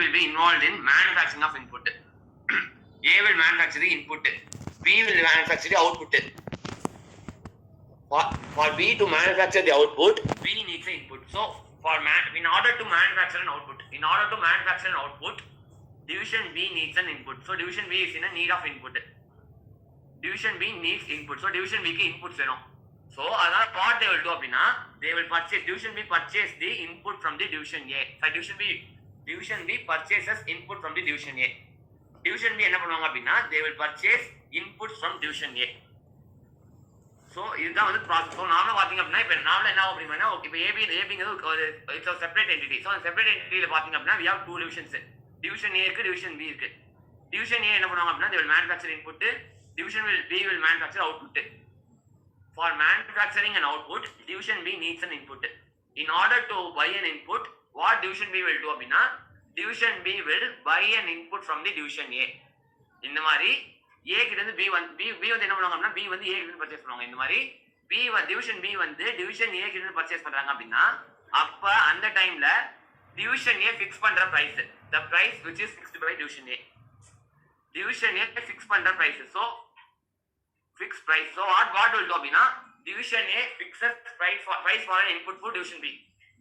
will be involved in manufacturing of input. A will manufacture the input. B will manufacture the output. For B to manufacture the output, B needs the input. So in order to manufacture an output, division B needs an input. So division B is in a need of input. Division B needs input. So division B ki inputs venom. So what they will do appadina, they will purchase, division B purchase the input from the division A. So division B purchases input from the division A. Division B enna பண்ணுவாங்க அப்படினா, they will purchase inputs from division A. So இதுதான் வந்து process. So நாம பார்த்தீங்க அப்படின்னா இப்போ நாம என்ன ஆகும் அப்படின்னா, இப்போ ஏபிங்கிறது it's a separate entity. So அந்த செப்பரேட் என்டிட்டியில் பார்த்தீங்க அப்படின்னா we have two divisions. Division A இருக்கு, டிவிஷன் B இருக்கு. டிவிஷன் A என்ன பண்ணுவாங்க அப்படின்னா, they will manufacture input. Division B will manufacture output. For manufacturing an output, division B needs an input. In order to buy an input, what division B will do அப்படின்னா, division B will buy an input from the division A. இந்த மாதிரி A கிட்ட இருந்து B வந்து என்ன பண்ணுவாங்க அப்படின்னா, B வந்து A கிட்ட இருந்து பர்ச்சேஸ் பண்ணுவாங்க. இந்த மாதிரி division B வந்து division A கிட்ட இருந்து பர்ச்சேஸ் பண்றாங்க அப்படின்னா, அப்ப அந்த டைம்ல division A fix பண்ற price, the price which is fixed by division A. Division A fix பண்ற price. So fixed price. So what will do அப்படின்னா, division A fixes price for an input for division B.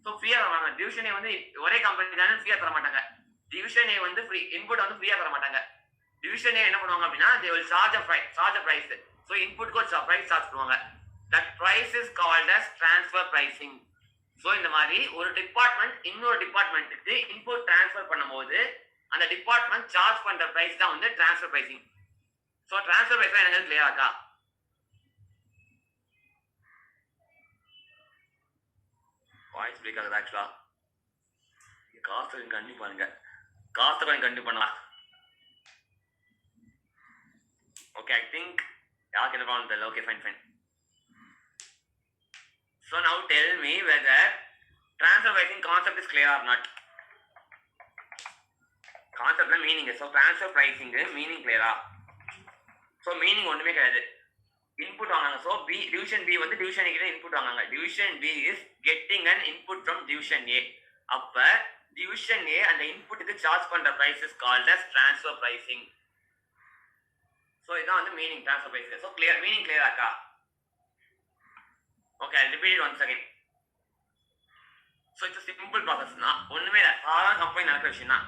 So free ஆவாங்க. division A வந்து ஒரே company தான, ஃப்ரீயா தர மாட்டாங்க. division A வந்து free input வந்து ஃப்ரீயா தர மாட்டாங்க. division A என்ன பண்ணுவாங்க அப்படின்னா, they will charge a price. So input க்கு price charge பண்ணுவாங்க. That price is called as transfer pricing. So இந்த மாதிரி ஒரு டிபார்ட்மெண்ட் இன்னொரு டிபார்ட்மெண்ட்டுக்கு இன்புட் ட்ரான்ஸ்ஃபர் பண்ணும்போது அந்த டிபார்ட்மெண்ட் சார்ஜ் பண்ற பிரைஸ் தான் வந்து transfer pricing. So transfer price எனக்கு கிளியர் ஆக்கா? வாய்ஸ் பிரேக் ஆகுது ஆக்சுவலா. காஸ்ட் கொஞ்சம் கண்டிப்பாக பண்ணுங்க, காஸ்ட்டை கொஞ்சம் கண்டிப்பாக பண்ணலாம். ஓகே, ஐ திங்க் யாருக்கு என்ன ப்ராப்ளம் தெரியல. Okay, fine. So now tell me whether transfer pricing concept is clear or not. Concept la meaning. So transfer pricing meaning clear ah? So meaning ஒண்ணுமே கிடையாது. Input வாங்குறாங்க. So division B வந்து division A கிட்ட input வாங்குறாங்க. Division B is getting an input from division A. அப்ப division A அந்த inputக்கு charge பண்ற price is called as transfer pricing. So இதான் வந்து meaning transfer pricing. So clear, meaning clear ஆக்கா? Okay, I'll repeat it once again. So it's a simple process. ஒண்ணுமே இல்ல, சாதாரண company நடக்கிற விஷயம் தான்.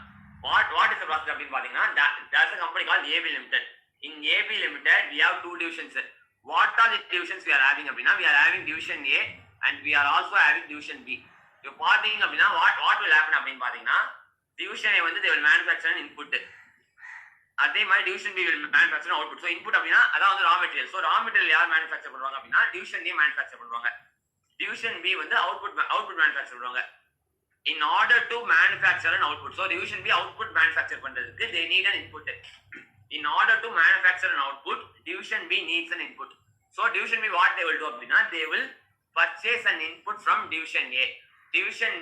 What is the process அப்படின்னு பாத்தீங்கன்னா, there's a company called AB Limited. In AB Limited, we have two divisions. What are the divisions we are having அப்படின்னா, we are having division A and we are also having division B. இப்போ பாத்தீங்க அப்படின்னா, what will happen அப்படின்னு பாத்தீங்கன்னா, division A வந்து they will manufacture an input. அதே மாதிரி division B will manufacture an output. So input அப்படின்னா அதான் வந்து raw material. So raw material யார் manufacture பண்ணுவாங்க அப்படின்னா, division A manufacture பண்ணுவாங்க. division B வந்து output manufacture பண்ணுவாங்க. In order to manufacture an output, so division B output manufacture பண்றதுக்கு they need an input. In order to manufacture an output, division B needs an input. So division B what they will do அப்படின்னா, they will purchase an input from division A. division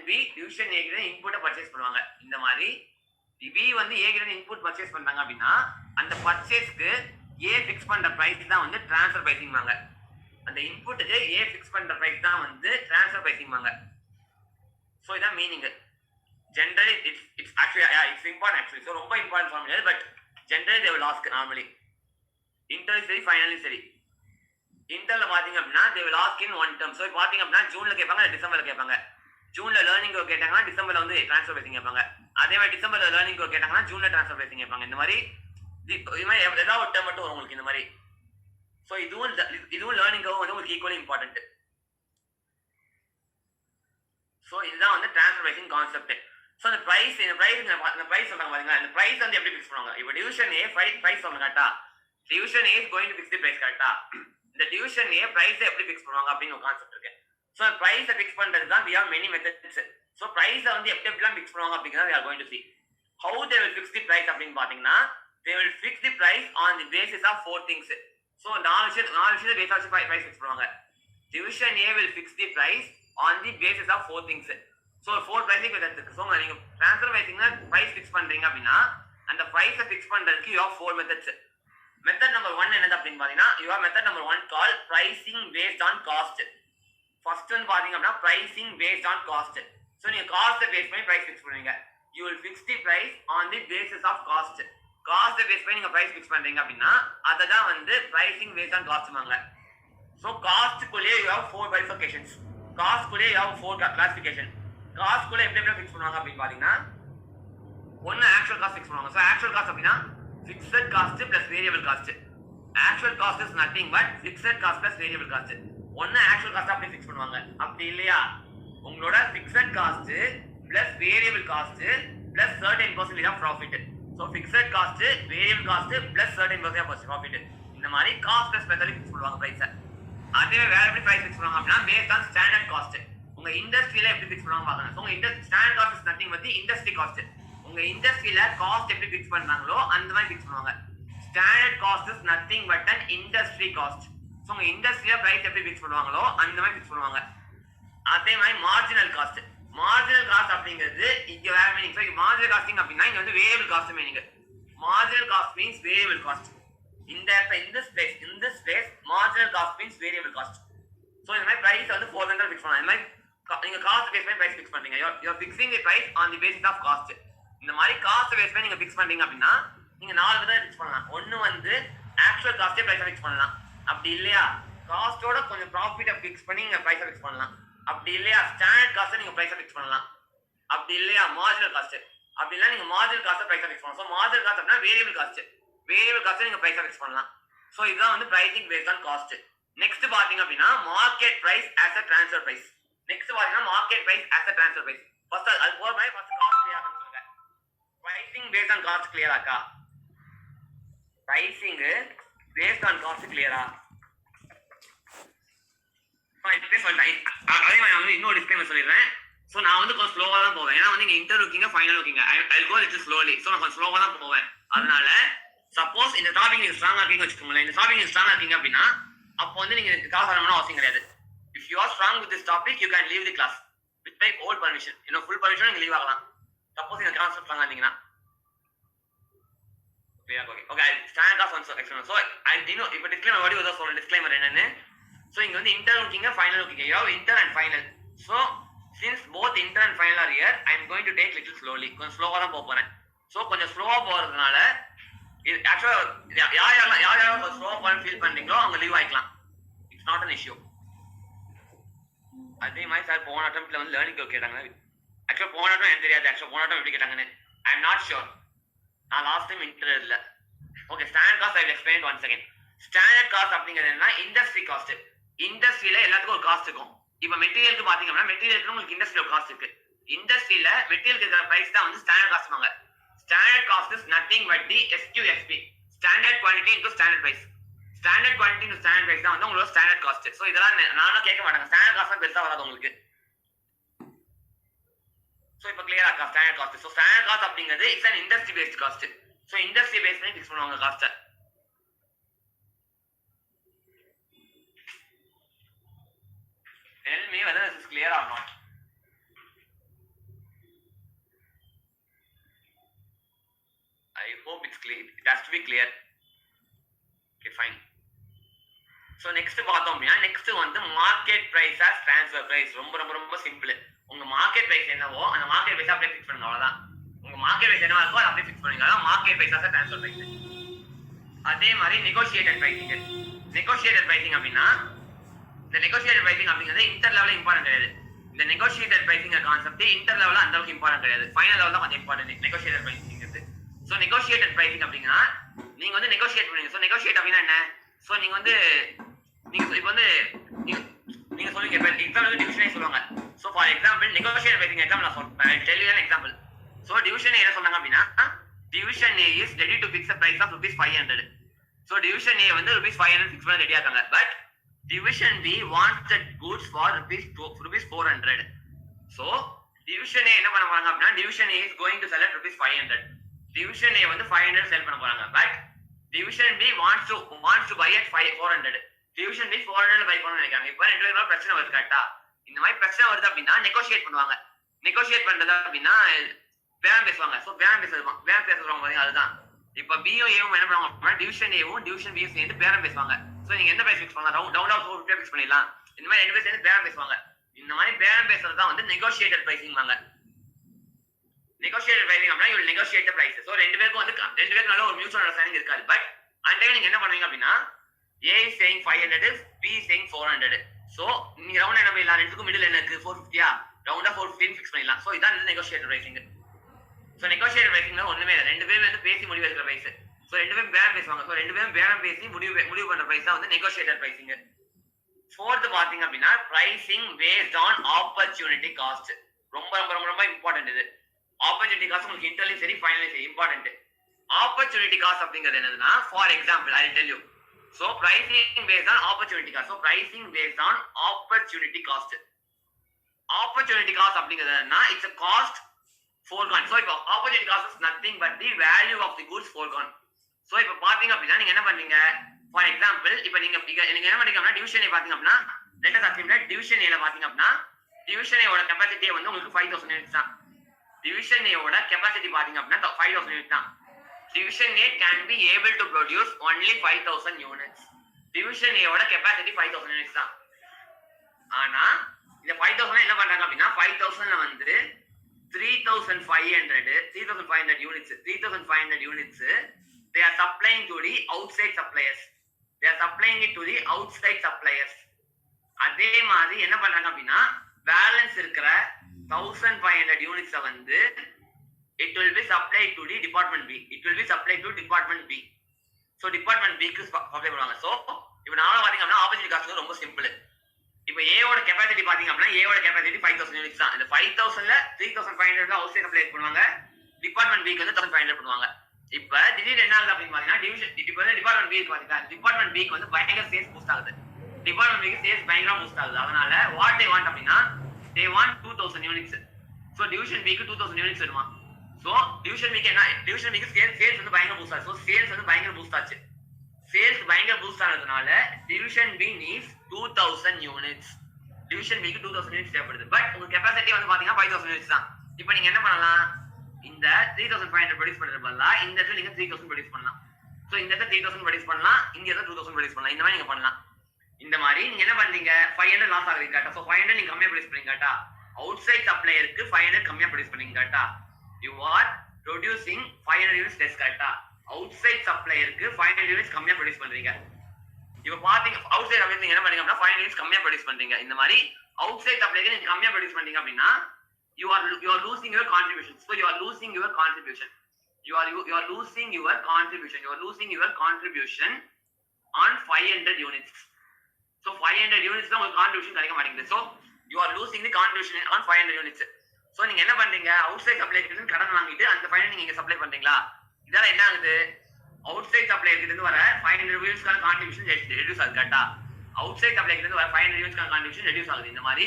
A கிட்ட input purchase பண்ணுவாங்க. இந்த மாதிரி B வந்து A கிட்ட input purchase பண்றாங்க அப்படின்னா, அந்த பர்ச்சேஸ்க்கு A ஃபிக்ஸ் பண்ற பிரைஸ் தான் வந்து ட்ரான்ஸ்ஃபர் பிரைசிங் வாங்க. அந்த இன்புட்டுக்கு A ஃபிக்ஸ் பண்ற பிரைஸ் தான் வந்து ட்ரான்ஸ்ஃபர் பிரைசிங் வாங்க. சோ இதான் meaning. Generally it's actually it's important actually. So ரொம்ப இம்பார்ட்டன்ட் ஃபார்ம் இல்லை, but generally they will ask normally. Internal சரி, ஃபைனலி சரி. இன்டர்னல் பாத்தீங்க அப்படின்னா they will ask in one term. So பாத்தீங்க அப்படின்னா ஜூன்ல கேட்பாங்க, டிசம்பர்ல கேட்பாங்க. ஜூன்ல லேர்னிங் கேட்டாங்கன்னா டிசம்பர்ல வந்து ட்ரான்ஸ்ஃபர் பிரைசிங் கேட்பாங்க. அதே மாதிரி டிசம்பர்ல லேர்னிங் கேட்டாங்கன்னா ஜூன்ல ட்ரான்ஸ்ஃபர் பிரைசிங் கேட்பாங்க. இந்த மாதிரி ஏதாவது ஒரு டேர்ம் மட்டும் வரும் உங்களுக்கு இந்த மாதிரி. ஸோ இதுவும் லேர்னிங்காகவும் வந்து உங்களுக்கு ஈக்குவலி இம்பார்ட்டன்ட். ஸோ இதுதான் வந்து ட்ரான்ஸ்ஃபர் பிரைசிங் கான்செப்ட். ஸோ இந்த பிரைஸ் சொல்றாங்க பாருங்க, இந்த பிரைஸ் வந்து எப்படி ஃபிக்ஸ் பண்ணுவாங்க? இப்போ டிவிஷன் ஏ பிரைஸ் சொல்லுங்க கரெக்டா? Division A is going to fix the price கரெக்டா? இந்த டிவிஷன் ஏ பிரைஸ் எப்படி ஃபிக்ஸ் பண்ணுவாங்க அப்படின்னு ஒரு கான்செப்ட் இருக்கு. ஸோ பிரைஸை ஃபிக்ஸ் பண்றது தான் we have many methods. So பிரைஸை வந்து எப்படிலாம் ஃபிக்ஸ் பண்ணுவாங்க அப்படிங்கிறத we are going to see. How they will fix the price அப்படின்னு பாத்தீங்கன்னா, they will fix the price on the basis of four things. So நாலு விஷயத்தை பேஸ் வச்சு பிரைஸ் ஃபிக்ஸ் பண்ணுவாங்க. Division A will fix the price on the basis of four things. So four pricing methods இருக்கு. So நீங்க transfer பிரைசிங்னா price fix பண்றீங்க அப்படின்னா, அந்த பிரைஸை fix பண்றதுக்கு you have four methods. Method number 1 என்னது அப்படின்னு பாத்தீங்கன்னா, you have method number 1 called pricing based on cost. First வந்து பாத்தீங்க அப்படின்னா pricing based on cost. So நீங்க காஸ்ட்டை பேஸ் பண்ணி பிரைஸ் ஃபிக்ஸ் பண்ணுவீங்க. you will fix the price on the basis of cost. Cost base பண்ணி நீங்க பிரைஸ் ஃபிக்ஸ் பண்றீங்க அப்படின்னா அததான் வந்து பிரைசிங் பேஸ்ட் ஆன் காஸ்ட்மாங்க. சோ காஸ்ட் குள்ளே you have 4 bifurcations. காஸ்ட் குள்ளே you have 4 classification. காஸ்ட் குள்ளே எப்படி ஃபிக்ஸ் பண்ணுவாங்க அப்படி பாத்தீங்கன்னா ஒன்னு ஆக்சுவல் காஸ்ட் ஃபிக்ஸ் பண்ணுவாங்க. சோ ஆக்சுவல் காஸ்ட் அப்படின்னா fixed cost plus variable cost. Actual cost is nothing but fixed cost plus variable cost. ஒன்னு ஆக்சுவல் காஸ்ட் அப்படி ஃபிக்ஸ் பண்ணுவாங்க. அப்படி இல்லையா உங்களோட fixed cost plus variable cost plus certain percentage of profit. So fixed cost variable cost plus certain percentage of profit. இந்த மாதிரி cost specially fix பண்ணுவாங்க price. அதே வேற எப்படி பிரைஸ் ஃபிக்ஸ் பண்ணுவாங்க அப்படின்னா பேஸ்ட் ஆன் ஸ்டாண்டர்ட் காஸ்ட். உங்க இண்டஸ்ட்ரியில எப்படி ஃபிக்ஸ் பண்ணுவாங்க பாருங்க. சோ உங்க standard cost is nothing but industry cost. உங்க இண்டஸ்ட்ரியில காஸ்ட் எப்படி ஃபிக்ஸ் பண்றாங்களோ அந்த மாதிரி ஃபிக்ஸ் பண்ணுவாங்க. Standard cost is nothing but an industry cost. So உங்க இண்டஸ்ட்ரியில பிரைஸ் எப்படி ஃபிக்ஸ் பண்ணுவாங்களோ அந்த மாதிரி ஃபிக்ஸ் பண்ணுவாங்க. அதே மாதிரி மார்ஜினல் காஸ்ட். மார்ஜினல் காஸ்ட் அப்படிங்கிறது இங்க வேற மீனிங். சோ மார்ஜினல் காஸ்டிங் அப்படின்னா இங்க வந்து variable cost meaning. Marginal cost means variable cost. in this place marginal cost means variable cost. So இந்த மாதிரி price வந்து 400 ஃபிக்ஸ் பண்ணலாம். இந்த மாதிரி நீங்க காஸ்ட் பேஸ் பண்ணி price ஃபிக்ஸ் பண்றீங்க. you are fixing the price on the basis of cost. இந்த மாதிரி காஸ்ட் பேஸ் பண்ணி நீங்க ஃபிக்ஸ் பண்றீங்க அப்படின்னா நீங்க நாலு விதமா ஃபிக்ஸ் பண்ணலாம். ஒன்னு வந்து ஆக்சுவல் காஸ்டே பிரைஸ் ஃபிக்ஸ் பண்ணலாம். அப்படி இல்லையா காஸ்டோட கொஞ்சம் ப்ராஃபிட்டை ஃபிக்ஸ் பண்ணி நீங்க பிரைஸ் ஃபிக்ஸ் பண்ணலாம். அப்படி இல்லையா ஸ்டாண்டர்ட் காஸ்ட் நீங்க பிரைஸ் ஃபிக்ஸ் பண்ணலாம். அப்படி இல்லையா மார்ஜினல் காஸ்ட். அப்படி இல்ல நீங்க மார்ஜினல் காஸ்ட் பிரைஸ் ஃபிக்ஸ் பண்ணலாம். சோ மார்ஜினல் காஸ்ட் அப்படினா வேரியபிள் காஸ்ட். வேரியபிள் காஸ்ட் நீங்க பிரைஸ் ஃபிக்ஸ் பண்ணலாம். சோ இதுதான் வந்து pricing based on cost. Next பாத்தீங்க அப்படினா market price as a transfer price. Next பாத்தீங்கன்னா market price as a transfer price. First அது போற மாதிரி ஃபர்ஸ்ட் காஸ்ட் கிளியர் ஆகணும் சொல்லுங்க. Pricing based on cost clear ஆக்கா? பிரைசிங் பேஸ்ட் ஆன் காஸ்ட் கிளியரா? அதே மாதிரி வந்து இன்னொரு டிஸ்க்ளைமர் சொல்லிடுறேன். ஸோ நான் வந்து கொஞ்சம் ஸ்லோவாக தான் போவேன். ஏன்னா வந்து இங்கே இன்டர்வியூ இருக்கீங்க ஃபைனல் இருக்கீங்க. ஐ கோ லிட்டில் ஸ்லோலி. ஸோ நான் கொஞ்சம் ஸ்லோவாக தான் போவேன். அதனால சப்போஸ் இந்த டாபிக் நீங்க ஸ்ட்ராங்கா இருக்கீங்க வச்சுக்கோங்களேன். இந்த டாபிக் நீங்க ஸ்ட்ராங்கா இருக்கீங்க அப்படின்னா அப்போ வந்து நீங்க கிளாஸ் வரணும்னு அவசியம் கிடையாது. If you are strong with this topic you can leave the class with my whole permission. இன்னும் ஃபுல் பர்மிஷன் நீங்க லீவ் ஆகலாம். சப்போஸ் இந்த கிளாஸ் ஸ்ட்ராங்கா இருந்தீங்கன்னா okay standard class once explain. So I இன்னும் இப்போ டிஸ்க்ளைமர் வடி ஒரு சொல்றேன். டிஸ்க்ளைமர் என்னன்னு, ஸோ இங்க வந்து இன்டர் இருக்கீங்க ஃபைனல் இருக்கீங்க. You have inter and final. So since both inter and final are here I am going to take little slowly. கொஞ்சம் ஸ்லோவா தான் போக போறேன். ஸோ கொஞ்சம் ஸ்லோவா போறதுனால இது ஆக்சுவலா யார் ஸ்லோவா போறேன்னு ஃபீல் பண்றீங்களோ அவங்க லீவ் ஆயிக்கலாம். It's not an issue. அதே மாதிரி சார் போன அட்டம்ப்ட்ல வந்து லேர்னிங் கர்வ் கேட்டாங்க. ஆக்சுவலா போன அட்டம் எனக்கு தெரியாது. ஆக்சுவலா போன அட்டம் எப்படி கேட்டாங்கன்னு ஐ எம் நாட் ஷூர். நான் லாஸ்ட் டைம் இன்டர் இல்ல. Okay standard cost I will explain one second. Standard cost அப்படிங்கிறது என்ன? Industry cost. இண்டஸ்ட்ரியில எல்லாத்துக்கும் ஒரு காஸ்ட் இருக்கும். இப்ப மெட்டீரியலுக்கு பாத்தீங்கன்னா மெட்டீரியலுக்கு உங்களுக்கு இண்டஸ்ட்ரியில காஸ்ட் இருக்கு. இண்டஸ்ட்ரியில மெட்டீரியலுக்கு இருக்கிற பிரைஸ் தான் வந்து ஸ்டாண்டர்ட் காஸ்ட் வாங்க. Standard cost is nothing but the SQSP, standard quantity into standard price. Standard quantity into standard price தான் வந்து உங்களோட ஸ்டாண்டர்ட் காஸ்ட். சோ இதெல்லாம் நானும் கேட்க மாட்டாங்க. ஸ்டாண்டர்ட் காஸ்ட் பெருசா வராது உங்களுக்கு. சோ இப்போ கிளியரா இருக்கா standard cost? So standard cost அப்படிங்கிறது it's an industry based cost. So industry base பண்ணி ஃபிக்ஸ் பண்ணுவாங்க cost. Tell me whether this is clear or not. I hope it's clear. It has to be clear. Okay, fine. So next பார்த்தோம் அப்படின்னா next வந்து market price as transfer price. ரொம்ப ரொம்ப ரொம்ப simple. உங்க market price என்னவோ அந்த market price அப்படியே ஃபிக்ஸ் பண்ணுங்க. அவ்வளவுதான். உங்க மார்க்கெட் பிரைஸ் என்னவா இருக்கோ அதை அப்படியே ஃபிக்ஸ் பண்ணுங்க. அதான் market price as transfer price. அதே மாதிரி நெகோஷியேட்டட் பிரைசிங். நெகோஷியேட்டட் பிரைசிங் அப்படின்னா இந்த நெகோஷியேட்டட் பிரைசிங் அப்படிங்கிறது இன்டர் லெவல்ல இம்பார்ட்டன்ட் கிடையாது. இந்த நெகோஷியேட்டட் பிரைசிங் கான்செப்ட் இன்டர் லெவல்ல அந்த அளவுக்கு இம்பார்ட்டன்ட் கிடையாது. ஃபைனல் லெவல் தான் கொஞ்சம் இம்பார்ட்டன்ட் நெகோஷியேட்டட் பிரைசிங்கிறது. சோ நெகோஷியேட்டட் பிரைசிங் அப்படின்னா நீங்க வந்து நெகோஷியேட் பண்ணுவீங்க. சோ நெகோஷியேட் அப்படின்னா என்ன? சோ நீங்க வந்து இப்போ வந்து நீங்க சொல்லுங்க. இப்போ எக்ஸாம்பிள் வந்து டிவிஷனே சொல்லுவாங்க. So for example negotiated pricing example நான் சொல்றேன். I tell you an example. So division என்ன சொன்னாங்க அப்படின்னா division A is ready to fix a price of ₹500. So division A வந்து ₹500 ஃபிக்ஸ் பண்ண ரெடியா இருக்காங்க. But division B wants the goods for ₹400. So division A என்ன பண்ண போறாங்க அப்படினா division A is going to sell at ₹500. division A வந்து 500 செல் பண்ண போறாங்க. But division B wants to buy at 400. division B 400 by பண்ணனும் நினைக்கிறாங்க. இப்போ ரெண்டு பேரும் பிரச்சனை வருது. கரெக்ட்டா? இந்த மாதிரி பிரச்சனை வருது அப்படினா நெகோஷியேட் பண்ணுவாங்க. நெகோஷியேட் பண்றது அப்படினா பேரம் பேசுவாங்க. சோ பேரம் பேசுவாங்க பாத்தீங்க. அதுதான் இப்போ B யும் A யும் என்ன பண்ணுவாங்க அப்படினா division A யும் division B யும் சேர்ந்து பேரம் பேசுவாங்க. சோ நீங்க எந்த பிரைஸ் ஃபிக்ஸ் பண்ணலாம்? டவுன் ஆஃப் 450 ஃபிக்ஸ் பண்ணிடலாம். இந்த மாதிரி ரெண்டு பேர் சேர்ந்து பேரம் பேசுவாங்க. இந்த மாதிரி பேரம் பேசுறது தான் வந்து நெகோஷியேட்டட் பிரைசிங் வாங்க. நெகோஷியேட்டட் பிரைசிங் அப்படின்னா you will negotiate the price. So ரெண்டு பேருக்கு நல்ல ஒரு மியூச்சுவல் அண்டர்ஸ்டாண்டிங் இருக்காது. பட் அந்த டைம் நீங்க என்ன பண்ணுவீங்க அப்படின்னா A is saying 500, B is saying 400. So நீங்க ரவுண்ட் என்ன பண்ணலாம், ரெண்டுக்கும் மிடில் என்ன இருக்கு 450யா, ரவுண்டா 450 ஃபிக்ஸ் பண்ணிடலாம். சோ இதான் நெகோஷியேட்டட் பிரைசிங். சோ நெகோஷியேட்டட் பிரைசிங்ல ஒண்ணுமே இல்ல, ரெண்டு பேரும் வந்து பேசி முடிவு எடுக்கிற பிரைஸ். சோ ரெண்டு பேரும் பேரம் பேசுவாங்க. சோ ரெண்டு பேரும் பேரம் பேசி முடிவு பண்ற பிரைஸ் தான் வந்து நெகோஷியேட்டட் பிரைசிங். ஃபோர்த் பாத்தீங்க அப்படின்னா pricing based on opportunity cost. ரொம்ப ரொம்ப ரொம்ப ரொம்ப இம்பார்ட்டன்ட் இது. ஆப்பர்ச்சுனிட்டி காஸ்ட் உங்களுக்கு இன்டர்லயும் சரி ஃபைனலும் சரி இம்பார்ட்டன்ட். ஆப்பர்ச்சுனிட்டி காஸ்ட் அப்படிங்கிறது என்னதுன்னா, for example I tell you. So pricing based on opportunity cost. So pricing based on opportunity cost. Opportunity cost அப்படிங்கிறதுனா it's a cost foregone. So இப்போ opportunity cost is nothing but the value of the goods foregone. So இப்போ பாத்தீங்க அப்படின்னா நீங்க என்ன பண்றீங்க, for example இப்போ நீங்க என்ன பண்றீங்கன்னா டிவிஷன் A பாத்தீங்க அப்படின்னா let us assume that division A ல பாத்தீங்க அப்படின்னா டிவிஷன் A ஓட கெபாசிட்டி வந்து உங்களுக்கு 5000 யூனிட்ஸ் தான். டிவிஷன் A ஓட கெபாசிட்டி பாத்தீங்க அப்படின்னா 5000 யூனிட்ஸ் தான். Division A can be able to produce only 5000 units. Division A ஓட capacity 5000 units தான். ஆனா இந்த 5000 என்ன பண்றாங்க அப்படின்னா 5000ல வந்து 3500 units they are supplying to the outside suppliers. They are supplying it to the outside suppliers. அதே மாதிரி என்ன பண்றாங்க அப்படின்னா பேலன்ஸ் இருக்கிற 1500 units வந்து it will be supplied to the department B. It will be supplied to department B. So department B க்கு supply பண்ணுவாங்க. So இப்போ நாம பாத்தீங்க அப்படின்னா ஆப்பர்ச்சுனிட்டி காஸ்ட் ரொம்ப சிம்பிள். இப்போ A ஓட கெபாசிட்டி பாத்தீங்க அப்படின்னா A ஓட கெபாசிட்டி 5000 யூனிட்ஸ் தான். இந்த 5000ல 3500 அவுட் சைட் சப்ளை பண்ணுவாங்க. டிபார்ட்மெண்ட் B க்கு வந்து 1500 பண்ணுவாங்க. இப்போ திடீர்னு என்ன ஆகுது அப்படின்னு பாத்தீங்கன்னா டிபார்ட்மெண்ட் B க்கு பாத்தீங்கன்னா டிபார்ட்மெண்ட் B க்கு வந்து பயங்கர சேல்ஸ் பூஸ்ட் ஆகுது. டிபார்ட்மெண்ட் B க்கு சேல்ஸ் பயங்கரமா பூஸ்ட் ஆகுது. அதனால வாட் they want அப்படின்னா they want 2000 units. So division B க்கு 2000 யூனிட்ஸ் வேணுமா. So division B க்கு sales வந்து பயங்கர பூஸ்ட் ஆச்சு. So sales வந்து பயங்கர பூஸ்ட் ஆச்சு. Sales பயங்கர பூஸ்ட் ஆனதுனால division B needs 2000 units. division B க்கு 2000 units தேவைப்படுது. பட் உங்க கெபாசிட்டி வந்து பாத்தீங்கன்னா 5000 units தான். இப்போ நீங்க என்ன பண்ணலாம், இந்த 3500 ப்ரொடியூஸ் பண்றது பதிலா இந்த இடத்துல நீங்க 3000 ப்ரொடியூஸ் பண்ணலாம். சோ இந்த இடத்துல 3000 ப்ரொடியூஸ் பண்ணலாம், இங்க இடத்துல 2000 ப்ரொடியூஸ் பண்ணலாம். இந்த மாதிரி நீங்க பண்ணலாம். இந்த மாதிரி நீங்க என்ன பண்றீங்க 500 லாஸ் ஆகுறீங்க கேட்டா. சோ 500 நீங்க கம்மியா ப்ரொடியூஸ் பண்ணீங்க கேட்டா, அவுட் சைட் சப்ளையருக்கு 500 கம்மியா ப்ரொடியூஸ் பண்ணீங்க கேட்டா, you are producing 500 units less கரெக்ட்டா. outside supplier க்கு 500 units கம்மியா ப்ரொடியூஸ் பண்றீங்க. இப்போ பாத்தீங்க outside supplier நீங்க என்ன பண்றீங்க அப்படினா 500 units கம்மியா ப்ரொடியூஸ் பண்றீங்க. இந்த மாதிரி outside supplier க்கு நீங்க கம்மியா ப்ரொடியூஸ் பண்றீங்க அப்படினா you are losing your contribution. So you are losing your contribution. You are losing your contribution. You are losing your contribution on 500 units. So 500 units தான் உங்களுக்கு contribution கிடைக்க மாட்டேங்குது. So you are losing the contribution on 500 units. So நீங்க என்ன பண்றீங்க, out side supplier கிட்ட இருந்து கடன் வாங்கிட்டு அந்த 500 நீங்க சப்ளை பண்றீங்களா. இதனால என்ன ஆகுது, அவுட் சைட் சப்ளையர் கிட்ட இருந்து வர 500 யூனிட்ஸ்க்கான கான்ட்ரிபியூஷன் ரெடியூஸ் ஆகுது கரெக்ட்டா. அவுட் சைட் சப்ளையர் கிட்ட இருந்து வர 500 யூனிட்ஸ்க்கான கான்ட்ரிபியூஷன் ரெடியூஸ் ஆகுது. இந்த மாதிரி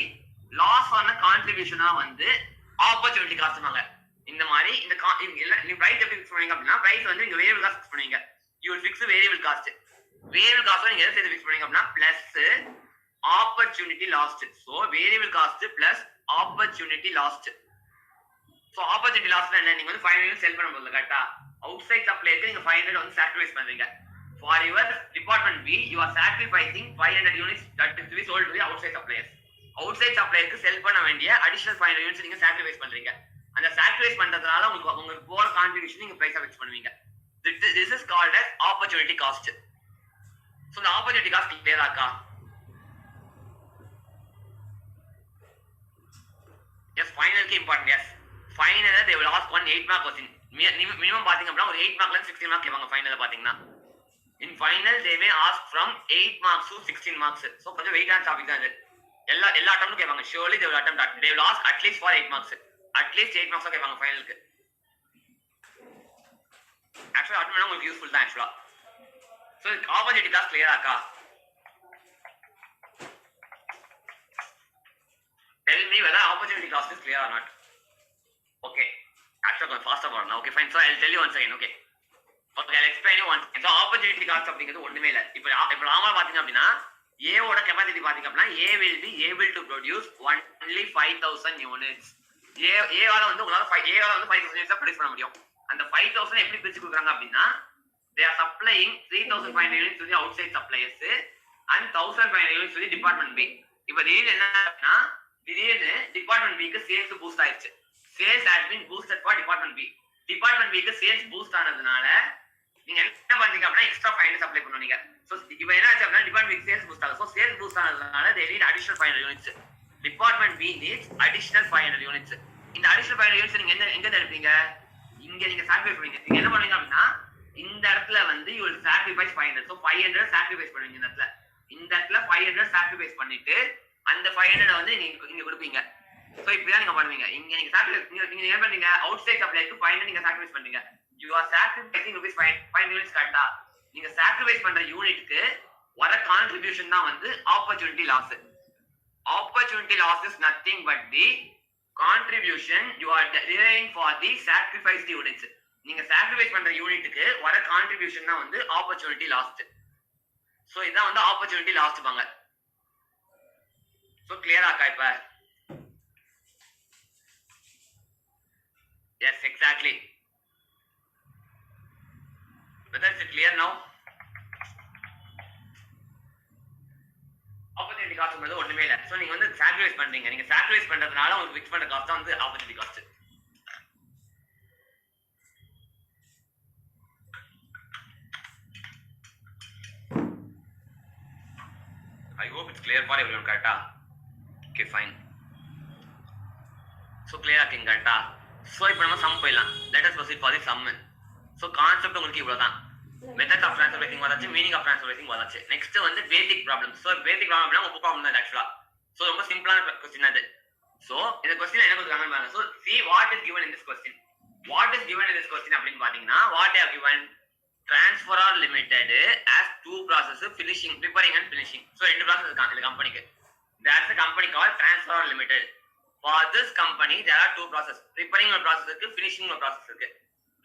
லாஸ் ஆன கான்ட்ரிபியூஷனா வந்து ஆப்பர்ச்சுனிட்டி காஸ்ட்னாங்க. இந்த மாதிரி இந்த நீ பிரைஸ் எப்படி ஃபிக்ஸ் பண்ணுவீங்க அப்படின்னா பிரைஸ் வந்து நீங்க வேரியபிள் காஸ்ட் ஃபிக்ஸ் பண்ணுவீங்க. You will fix variable cost. Variable cost நீங்க எதை சேர்த்து ஃபிக்ஸ் பண்ணுவீங்க அப்படின்னா plus opportunity last. So variable cost plus opportunity lost. So opportunity lost என்ன, நீங்க வந்து 500 units செல் பண்ணும்போது கரெக்ட்டா அவுட் சைட் சப்ளையருக்கு நீங்க 500 வந்து சாக்ரிஃபைஸ் பண்றீங்க. For your department B you are sacrificing 500 units that is to be sold to the outside suppliers. outside supplierக்கு செல் பண்ண வேண்டிய additional 500 units நீங்க சாக்ரிஃபைஸ் பண்றீங்க. அந்த சாக்ரிஃபைஸ் பண்றதுனால உங்களுக்கு போற கான்ட்ரிபியூஷன் நீங்க பிரைஸ் ஃபிக்ஸ் பண்ணுவீங்க. This is called as opportunity cost. So the opportunity cost clear ஆக்கா. Yes, final key important. Yes, final they will ask one 8 mark question. Minimum பாத்தீங்க அப்படினா ஒரு 8 markல 16 mark கேட்பாங்க ஃபைனல்ல பாத்தீங்கன்னா. In final they may ask from 8 marks to 16 marks. So கொஞ்சம் wait ஆன topic தான் இது. எல்லா அட்டெம்ப்டும் கேட்பாங்க. Surely they will attempt that. They will ask at least for 8 marks. At least 8 marks கேட்பாங்க ஃபைனலுக்கு. Actually அட்டெம்ப்ட் பண்ணா உங்களுக்கு யூஸ்ஃபுல் தான் actually. So opportunity cost clear ஆக்கா. Tell me whether opportunity cost is clear or not. Okay. Actually, faster for now. Okay, fine. So I'll tell you once again. Okay. I'll explain you once again. So opportunity cost அப்படிங்கிறது ஒண்ணுமே இல்ல. இப்போ நாம பாத்தீங்க அப்படின்னா A ஓட capacity பாத்தீங்க அப்படின்னா A will be able to produce only 5000 units. A ஆல வந்து உங்களால 5000 units ப்ரொடியூஸ் பண்ண முடியும். அந்த 5000 எப்படி பிரிச்சு கொடுக்குறாங்க அப்படின்னா they are supplying 3500 units to the outside suppliers and 1500 units to the department B. இப்போ திடீர்னு என்ன அப்படின்னா திடீர்னு டிபார்ட்மெண்ட் B க்கு சேல்ஸ் பூஸ்ட் ஆயிருச்சு. Sales has been boosted for department B. Department பிக்கு சேல்ஸ் பூஸ்ட் ஆனதுனால நீங்க என்ன பண்றீங்க அப்படின்னா எக்ஸ்ட்ரா 500 சப்ளை பண்ணுவீங்க. சோ இப்போ என்ன ஆச்சு அப்படின்னா டிபார்ட்மெண்ட் சேல்ஸ் பூஸ்ட் ஆகும். சோ சேல்ஸ் பூஸ்ட் ஆனதுனால they need additional 500 units. Department B needs additional 500 units. இந்த additional 500 units நீங்க எங்க எடுப்பீங்க? இங்க நீங்க சாக்ரிஃபைஸ் பண்ணுவீங்க. நீங்க என்ன பண்ணுவீங்க அப்படின்னா இந்த இடத்துல வந்து you will sacrifice 500. So 500 sacrifice பண்ணுவீங்க இந்த இடத்துல. இந்த இடத்துல 500 sacrifice பண்ணிட்டு அந்த 500 வந்து நீங்க கொடுப்பீங்க. சோ இப்படிதான் நீங்க பண்ணுவீங்க. இங்க நீங்க sacrifice நீங்க என்ன பண்றீங்க? அவுட்சைட் சப்ளைக்கு 500 நீங்க sacrifice பண்றீங்க. You are sacrificing rupees 5 units கரெக்ட்டா? நீங்க sacrifice பண்ற யூனிட்க்கு வர கான்ட்ரிபியூஷன் தான் வந்து opportunity loss. Opportunity loss is nothing but the contribution you are deriving for the sacrificed units. நீங்க sacrifice பண்ற யூனிட்க்கு வர கான்ட்ரிபியூஷன் தான் வந்து opportunity loss. சோ இதான் வந்து opportunity loss பாங்க. சோ கிளியரா இருக்கா இப்ப? Yes, exactly. Whether it's clear now? opportunity cost வந்து ஒண்ணுமே இல்ல. சோ நீங்க வந்து சாக்ரிஃபைஸ் பண்றீங்க. நீங்க சாக்ரிஃபைஸ் பண்றதுனால உங்களுக்கு ஃபிக்ஸ் பண்ற காஸ்ட் தான் வந்து opportunity cost. I hope it's clear for everyone, correct? Okay, fine. So clear ஆக்கிங்க கரெக்ட்டா? சோ இப்போ நம்ம சம் போயிடலாம். let us proceed for the sum. So concept உங்களுக்கு இவ்வளவுதான். மெத்தட் ஆஃப் ட்ரான்ஸ்ஃபர் pricing வந்தாச்சு, மீனிங் ஆஃப் ட்ரான்ஸ்ஃபர் pricing வந்தாச்சு. Next வந்து பேசிக் problem. So basic problem அப்படினா ஒரு ப்ராப்ளம் தான் ஆக்சுவலா. சோ ரொம்ப சிம்பிளான क्वेश्चन அது. சோ இந்த क्वेश्चन என்ன கொடுத்தாங்கன்னு பாருங்க. So see what is given in this question. What is given in this question அப்படினு பாத்தீங்கன்னா what they have given transferor limited as two processes finishing, preparing and finishing. So ரெண்டு process இருக்காங்க இந்த கம்பெனிக்கு. That's a company called transferor limited. For this company there are two processes, preparing ஒரு process இருக்கு, finishing ஒரு process இருக்கு.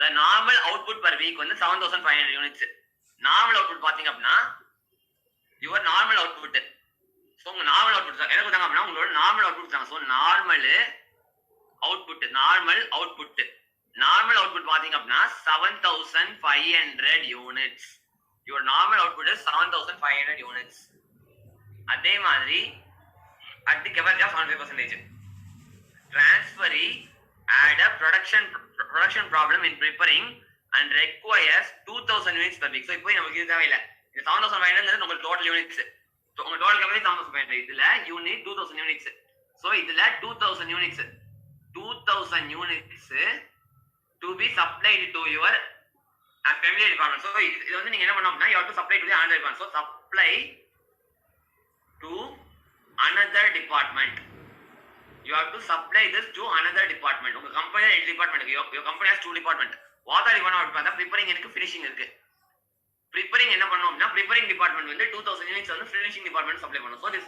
The normal output per week வந்து 7500 units. Normal output பாத்தீங்க அப்படின்னா your normal output. So உங்க normal output என்ன கொடுத்தாங்க அப்படின்னா உங்களோட normal output கொடுத்தாங்க. So normal output பாத்தீங்க அப்படின்னா 7500 units. Your normal output is 7500 units. அதே மாதிரி at the capacity of 75%. Transferee had a production problem in preparing and requires 2000 units per week. So இப்போ நமக்கு இது தேவையில்லை. இது 7500 நம்ம total units. So உங்க total capacity 7500. இதுல you need 2000 units. So இதுல 2000 units to be supplied to your familiar department. So இது வந்து நீங்க என்ன பண்ணணும் அப்படின்னா you have to supply to the another department. So supply to another department. You have to supply this to another department. உங்க கம்பெனில 8 department இருக்கு. your company has 2 department. what are you going to பார்த்தா preparing இருக்கு, finishing இருக்கு. preparing என்ன பண்ணனும் அப்படினா preparing department வந்து 2000 units வந்து finishing department சப்ளை பண்ணும். So this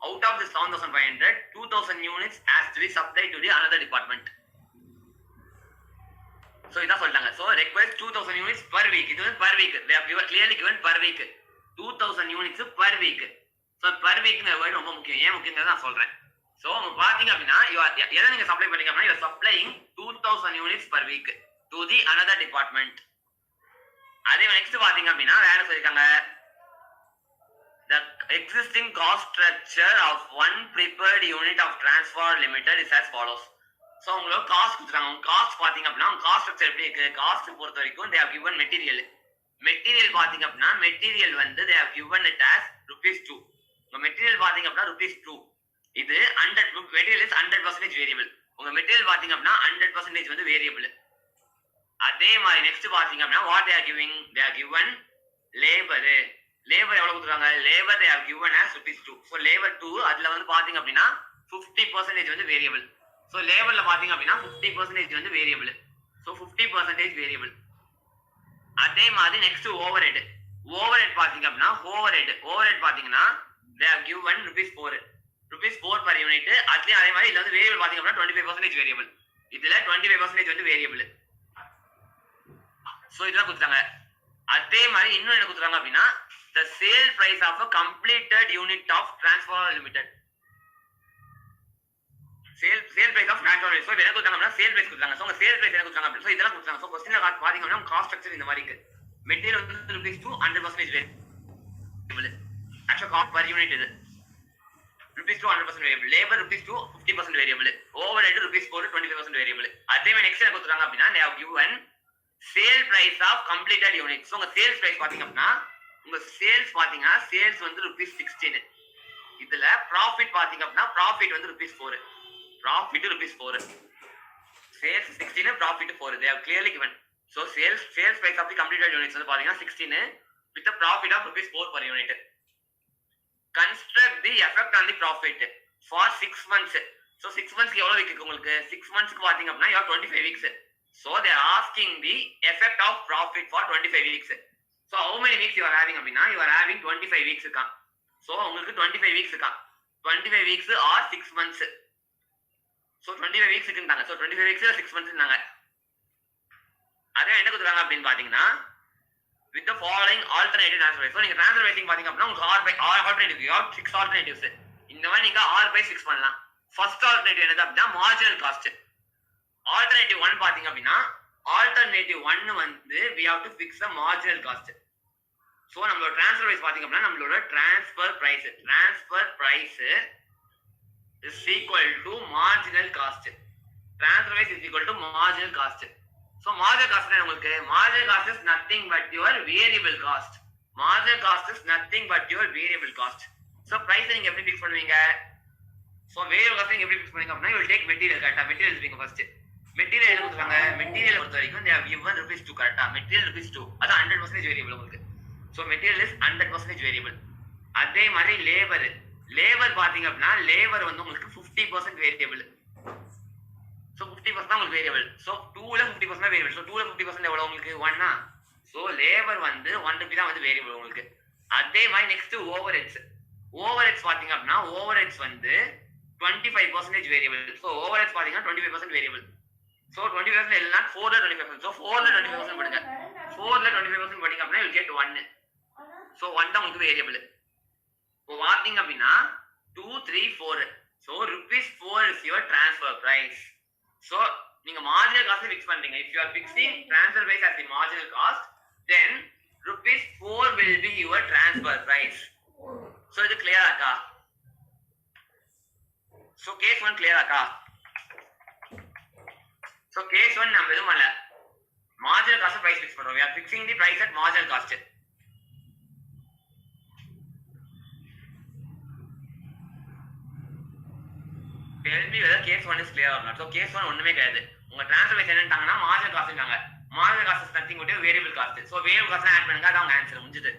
out of this 7500 2000 units has to be supplied to the another department. So இதான் சொல்றாங்க. So request 2000 units per week. இது வந்து per week. They have clearly given per week. 2000 units per week. So per week ங்கற word ரொம்ப முக்கியம். ஏன் முக்கியம்னு நான் சொல்றேன். So உங்க பாத்தீங்க அப்படினா எதை நீங்க சப்ளை பண்ணீங்க அப்படினா you are supplying 2000 units per week to the another department. அதே next பாத்தீங்க அப்படினா வேற சொல்லிருக்காங்க the existing cost structure of one prepared unit of transfer limited is as follows. So உங்களுக்கு காஸ்ட் கொடுத்தாங்க. உங்க காஸ்ட் பாத்தீங்க அப்படினா உங்க காஸ்ட் ஸ்ட்ரக்சர் எப்படி இருக்கு? காஸ்ட் பொறுத்த வரைக்கும் they have given material பாத்தீங்க அப்படினா material வந்து they have given it as ₹2. உங்க material பாத்தீங்க அப்படினா ₹2. இது 100 material is 100% variable. உங்க material பாத்தீங்க அப்படினா 100% வந்து variable. அதே மாதிரி next பாத்தீங்க அப்படினா what they are giving? They are given labor எவ்வளவு கொடுத்தாங்க? labor they have given as ₹2. so labor 2 அதுல வந்து பாத்தீங்க அப்படினா 50% வந்து variable. so laborல பாத்தீங்க அப்படினா 50% வந்து variable. so 50% variable. அதே மாதிரி next overhead பாத்தீங்க அப்படினா overhead பாத்தீங்கன்னா they have given ₹4 per unit. அதுலயும் அதே மாதிரி இதுல வந்து variable பாத்தீங்க அப்படினா 25% variable. இதுல 25% வந்து variable. so இதெல்லாம் கொடுத்தாங்க. அதே மாதிரி இன்னும் என்ன கொடுத்தாங்க அப்படினா the sale price of a completed unit of transformer limited. sale price of transformer. so என்ன கொடுத்தாங்க அப்படினா sale price கொடுத்தாங்க. so sale price என்ன கொடுத்தாங்க அப்படினா so இதெல்லாம் கொடுத்தாங்க. so क्वेश्चनல பாத்தீங்க அப்படினா காஸ்ட் ஸ்ட்ரக்சர் இந்த மாதிரி இருக்கு. material வந்து ₹2 100% variable. actual cost per unit இது. rupees to 100% variable, labor rupees to 50% variable, overhead rupees 4 25% variable. அதே மாதிரி நெக்ஸ்ட் என்ன கொடுத்துறாங்க அப்படின்னா they have given sale price of completed units. So உங்க சேல்ஸ் பிரைஸ் பாத்தீங்க அப்படின்னா உங்க சேல்ஸ் பாத்தீங்கன்னா சேல்ஸ் வந்து rupees 16. இதுல ப்ராஃபிட் பாத்தீங்க அப்படின்னா ப்ராஃபிட் வந்து rupees 4. Profit rupees 4. Sales 16, profit 4. they have clearly given. So sales price of the completed units வந்து பாத்தீங்கன்னா 16 with a profit of rupees 4 per unit. Construct the effect on the profit for 6 months. So 6 months எவ்வளவு week இருக்கு உங்களுக்கு? 6 monthsக்கு பாத்தீங்க அப்படின்னா you have 25 weeks. So they are asking the effect of profit for 25 weeks. So how many weeks you are having அப்படின்னா you are having 25 weeks இருக்கா. So உங்களுக்கு 25 weeks இருக்கா. 25 weeks or 6 months. So 25 weeks இருக்குன்றாங்க. So 25 weeks 6 months னாங்க. அதே என்ன கொடுக்குறாங்க அப்படின்னு பாத்தீங்கன்னா with the following alternative transfer price. So நீங்க transfer pricing பாத்தீங்க அப்படின்னா உங்களுக்கு alternative you have 6 alternatives. இந்த மாதிரி நீங்க r/6 பண்ணலாம். First alternative என்னது அப்படின்னா marginal cost. Alternative 1 பாத்தீங்க அப்படின்னா alternative 1 வந்து we have to fix the marginal cost. So நம்மளோட transfer price பாத்தீங்க அப்படின்னா நம்மளோட transfer price is equal to marginal cost. Transfer price is equal to marginal cost. So marginal cost என்ன உங்களுக்கு? Marginal cost is nothing but your variable cost. Marginal cost is nothing but your variable cost. So price நீங்க எப்படி fix பண்ணுவீங்க? So variable cost நீங்க எப்படி fix பண்ணுவீங்க அப்படின்னா you will take material. கரெக்ட்டா material எடுப்பீங்க first. material என்ன கொடுத்தாங்க? material பொறுத்த வரைக்கும் they have given rupees 2. கரெக்ட்டா material rupees 2. அது 100% variable உங்களுக்கு. So material is 100% variable. அதே மாதிரி labor பாத்தீங்க அப்படின்னா labor வந்து உங்களுக்கு 50% variable. So 50% தான் உங்களுக்கு variable. So 2ல 50% தான் variable. So 2ல 50% எவ்வளவு உங்களுக்கு? 1 ஆ? So labor வந்து 1 ரூபாய் தான் வந்து variable உங்களுக்கு. அதே மாதிரி next overheads பாத்தீங்க அப்படின்னா overheads வந்து 25% variable. So overheads பாத்தீங்கன்னா 25% variable. So 20% இல்லனா 4ல 25%. So 4ல 25% போடுங்க. 4ல 25% போட்டீங்க அப்படின்னா you get 1. So 1 தான் உங்களுக்கு variable. இப்போ பாத்தீங்க அப்படின்னா 2 3 4. So rupees 4 is your transfer price. So நீங்க marginal cost fix பண்றீங்க. If you are fixing transfer price as the marginal cost, then rupees 4 will be your transfer price. So இது clear ஆக்கா? So case 1 clear ஆக்கா? So case 1 நம்ம எதுவும் பண்ணல. marginal cost price fix பண்றோம். We are fixing the price at marginal cost. Tell me whether case 1 is clear or not. So case 1 ஒண்ணுமே கிடையாது. உங்க transfer price என்னன்றாங்கன்னா marginal cost ன்றாங்க. marginal cost is nothing but variable cost. So variable cost add பண்ணுங்க, அதான் உங்க answer முடிஞ்சது.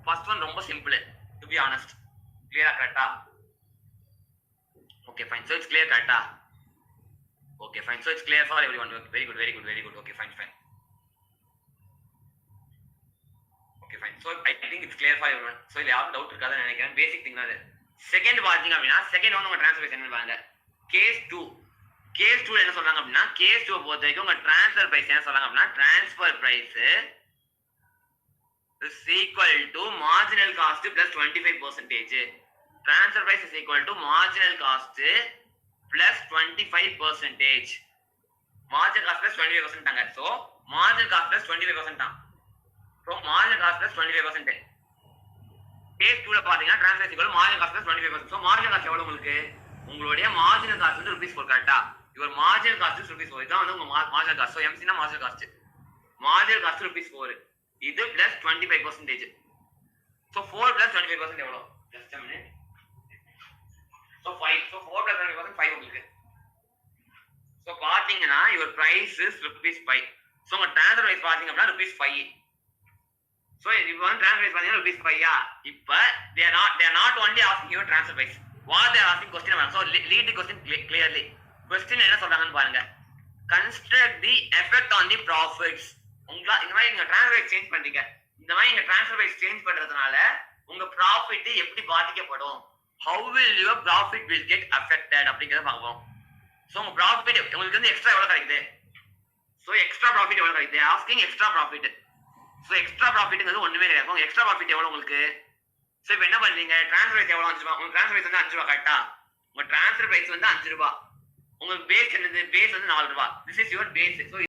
First one ரொம்ப simple to be honest. Clear கரெக்ட்டா? Okay fine. So it's clear கரெக்ட்டா? Okay fine. So it's clear for everyone. Very good. Okay fine. Okay fine. So I think it's clear for everyone. So இல்ல யாரும் doubt இருக்காதுன்னு நினைக்கிறேன். Basic thing தான். Second பாத்தீங்க அப்படின்னா second வந்து உங்க ட்ரான்ஸ்ஃபர் பிரைஸ் என்ன பாருங்க. கேஸ் 2 என்ன சொல்றாங்க அப்படின்னா கேஸ் 2 பொறுத்த வரைக்கும் உங்க ட்ரான்ஸ்ஃபர் பிரைஸ் என்ன சொல்றாங்க அப்படின்னா transfer price is equal to marginal cost plus 25%. Transfer price is equal to marginal cost plus 25%. Marginal cost plus 25% தாங்க. So marginal cost plus 25% தான். So marginal cost plus 25%. Case 2ல பாத்தீங்கன்னா transfer price equal to marginal cost plus 25%. So marginal cost எவ்வளவு உங்களுக்கு? உங்களுடைய marginal cost வந்து rupees 4 கரெக்ட்டா? your marginal cost is rupees 4. இதான் வந்து உங்க marginal cost. So MC னா marginal cost. marginal cost rupees 4. இது plus 25%. So 4 plus 25% எவ்வளவு? Just a minute. So 5. So 4 plus 25% 5 உங்களுக்கு. So பாத்தீங்கன்னா your price is rupees 5. So உங்க transfer price பாத்தீங்க அப்படின்னா rupees 5. So if one transfer price பாத்தீங்கன்னா rupees 5 யா? இப்ப they are not only asking your transfer price. What they are asking question so read the question clearly. Question என்ன சொல்றாங்கன்னு பாருங்க. Construct the effect on the profits. உங்க இந்த மாதிரி நீங்க transfer price change பண்றீங்க. இந்த மாதிரி நீங்க transfer price change பண்றதுனால உங்க profit எப்படி பாதிக்கப்படும்? How will your profit will get affected அப்படிங்கறத பார்ப்போம். So உங்க profit உங்களுக்கு வந்து எக்ஸ்ட்ரா எவ்வளவு கிடைக்குது? So extra profit எவ்வளவு கிடைக்குது? Asking extra profit. So extra profitங்கிறது ஒண்ணுமே கிடையாது. உங்க extra profit எவ்வளவு உங்களுக்கு? So இப்போ என்ன பண்றீங்க? transfer price எவ்வளவு? 5 ரூபாய். உங்க transfer price வந்து 5 ரூபாய் கரெக்ட்டா? உங்க transfer price வந்து 5 ரூபாய். உங்களுக்கு பேஸ் என்னது? பேஸ் வந்து 4 ரூபாய். This is your base. So